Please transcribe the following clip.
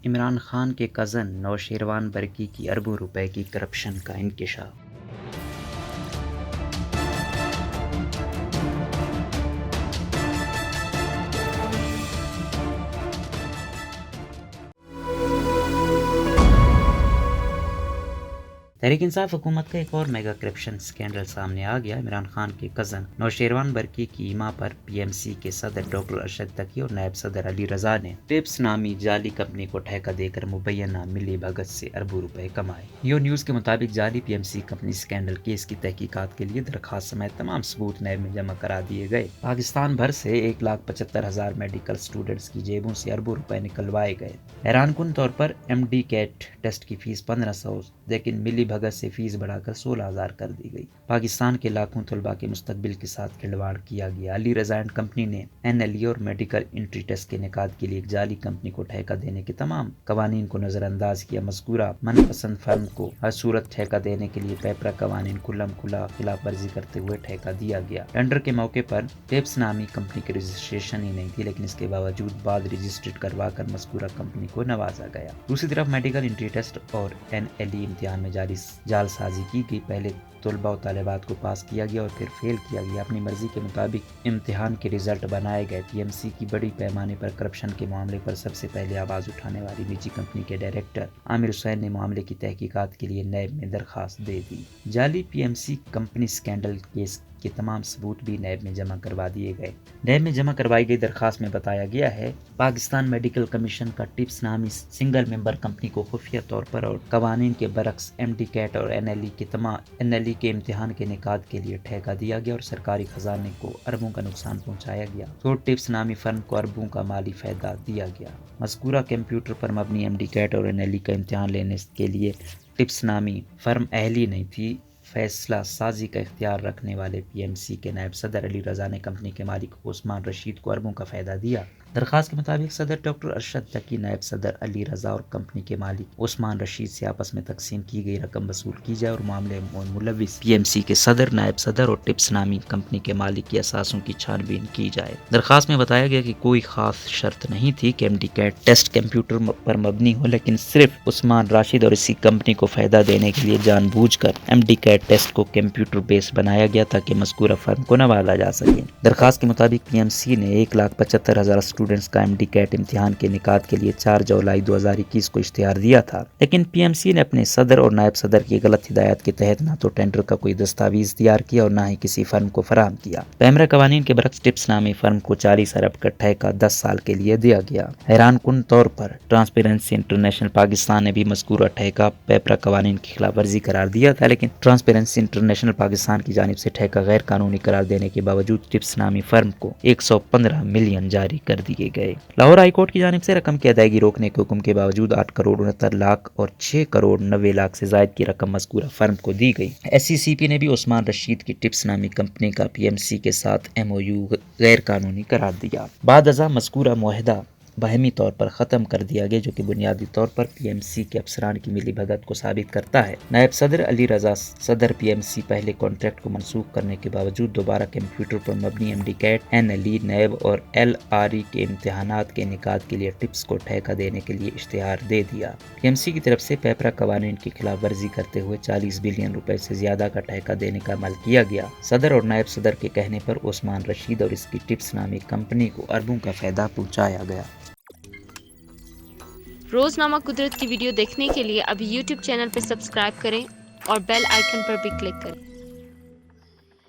عمران خان کے کزن نوشیروان برقی کی اربوں روپے کی کرپشن کا انکشاف۔ تحریک انصاف حکومت کا ایک اور میگا کرپشن سکینڈل سامنے آ گیا۔ عمران خان کے کزن نوشیروان برقی کی ایما پر پی ایم سی کے صدر ڈاکٹر ارشد تقی اور نائب صدر علی رضا نے ٹپس نامی جعلی کمپنی کو ٹھیکہ دے کر مبینہ ملی بھگت سے اربوں روپے کمائے۔ یو نیوز کے مطابق جعلی P M C company scandal case کی تحقیقات کے لیے درخواست سمیت تمام ثبوت نیب میں جمع کرا دیے گئے۔ پاکستان بھر سے 1,75,000 میڈیکل اسٹوڈنٹس کی جیبوں سے اربوں روپے نکلوائے گئے۔ حیران کن طور پر ایم ڈی کیٹ ٹیسٹ کی فیس 1500 لیکن ملی بھگت سے فیس بڑھا کر 16,000 کر دی گئی۔ پاکستان کے لاکھوں طلباء کے مستقبل کے ساتھ کھلواڑ کیا گیا۔ علی رضا اینڈ کمپنی نے این ایل ای اور میڈیکل انٹری ٹیسٹ کے انعقاد کے لیے ایک جعلی کمپنی کو ٹھیکہ دینے کے تمام قوانین کو نظر انداز کیا۔ مذکورہ من پسند فرم کو ہر صورت ٹھیکہ دینے کے لیے پیپرا قوانین کھلم کھلا خلاف ورزی کرتے ہوئے ٹھیکہ دیا گیا۔ ٹینڈر کے موقع پر ٹیپس نامی کمپنی کی رجسٹریشن ہی نہیں تھی، لیکن اس کے باوجود بعد رجسٹرڈ کروا کر مذکورہ کمپنی کو نوازا گیا۔ دوسری طرف میڈیکل انٹری ٹیسٹ اور این ایل ای امتحان میں جعل سازی کی گئی۔ پہلے طلباء و طالبات کو پاس کیا گیا اور پھر فیل کیا گیا۔ اپنی مرضی کے مطابق امتحان کے رزلٹ بنائے گئے۔ پی ایم سی کی بڑی پیمانے پر کرپشن کے معاملے پر سب سے پہلے آواز اٹھانے والی نجی کمپنی کے ڈائریکٹر عامر حسین نے معاملے کی تحقیقات کے لیے نیب میں درخواست دے دی۔ جعلی P M C company scandal case کے تمام ثبوت بھی نیب میں جمع کروا دیے گئے۔ نیب میں جمع کروائی گئی درخواست میں بتایا گیا ہے، پاکستان میڈیکل کمیشن کا ٹپس نامی سنگل ممبر کمپنی کو خفیہ طور پر اور قوانین کے برعکس ایم ڈی کیٹ اور این ایل ای کے امتحان کے انعقاد کے لیے ٹھیکہ دیا گیا اور سرکاری خزانے کو اربوں کا نقصان پہنچایا گیا۔ تو ٹپس نامی فرم کو اربوں کا مالی فائدہ دیا گیا۔ مذکورہ کمپیوٹر پر مبنی ایم ڈی کیٹ اور این ایل ای کا امتحان لینے کے لیے ٹپس نامی فرم اہل ہی نہیں تھی۔ فیصلہ سازی کا اختیار رکھنے والے پی ایم سی کے نائب صدر علی رضا نے کمپنی کے مالک عثمان رشید کو اربوں کا فائدہ دیا۔ درخواست کے مطابق صدر ڈاکٹر ارشد تقی، نائب صدر علی رضا اور کمپنی کے مالک عثمان رشید سے آپس میں تقسیم کی گئی رقم وصول کی جائے اور معاملے میں ملوث پی ایم سی کے صدر، نائب صدر اور ٹپس نامی کمپنی کے مالک کی اثاثوں کی چھان بین کی جائے۔ درخواست میں بتایا گیا کہ کوئی خاص شرط نہیں تھی کہ M D CAT test computer پر مبنی ہو، لیکن صرف عثمان راشد اور اسی کمپنی کو فائدہ دینے کے لیے جان بوجھ کر ایم ڈی کیٹ ٹیسٹ کو کمپیوٹر بیس بنایا گیا تاکہ مذکورہ فرم کو نوازا جا سکے۔ درخواست کے مطابق پی ایم سی نے 1,75,000 اسٹوڈنٹس کا ایم ڈی کیٹ امتحان کے انعقاد کے لیے 4 جولائی 2021 کو اشتہار دیا تھا، لیکن پی ایم سی نے اپنے صدر اور نائب صدر کی غلط ہدایات کے تحت نہ تو ٹینڈر کا کوئی دستاویز تیار کیا اور نہ ہی کسی فرم کو فراہم کیا۔ پیمرا قوانین کے برعکس ٹپس نامی فرم کو 40 ارب کا ٹھیکہ 10 سال کے لیے دیا گیا۔ حیران کن طور پر ٹرانسپیرنسی انٹرنیشنل پاکستان نے بھی مذکورہ ٹھیکہ پیپرا قوانین کی خلاف ورزی قرار دیا تھا، لیکن ٹرانسپیرنسی انٹرنیشنل پاکستان کی جانب سے ٹھیکہ غیر قانونی قرار دینے کے باوجود ٹپس نامی فرم کو 115 ملین جاری کر دیے گئے۔ لاہور ہائی کورٹ کی جانب سے رقم کی ادائیگی روکنے کے حکم کے باوجود 8 کروڑ 69 لاکھ اور 6 کروڑ 90 لاکھ سے زائد کی رقم مذکورہ فرم کو دی گئی۔ ایس سی سی پی نے بھی عثمان رشید کی ٹپس نامی کمپنی کا پی ایم سی کے ساتھ ایم او یو غیر قانونی قرار دیا۔ بعد ازاں مذکورہ معاہدہ باہمی طور پر ختم کر دیا گیا، جو کہ بنیادی طور پر پی ایم سی کے افسران کی ملی بھگت کو ثابت کرتا ہے۔ نائب صدر علی رضا صدر پی ایم سی پہلے کانٹریکٹ کو منسوخ کرنے کے باوجود دوبارہ کمپیوٹر پر مبنی M D CAT, N L E, نیب اور ایل آر ای کے امتحانات کے انعقاد کے لیے ٹپس کو ٹھیکہ دینے کے لیے اشتہار دے دیا۔ پی ایم سی کی طرف سے پیپرا قوانین کی خلاف ورزی کرتے ہوئے 40 بلین روپے سے زیادہ کا ٹھیکہ دینے کا عمل کیا گیا۔ صدر اور نائب صدر کے کہنے پر عثمان رشید اور اس کی ٹپس نامی کمپنی کو اربوں کا فائدہ پہنچایا گیا۔ روزنامہ قدرت کی ویڈیو دیکھنے کے لیے ابھی یوٹیوب چینل پر سبسکرائب کریں اور بیل آئیکن پر بھی کلک کریں۔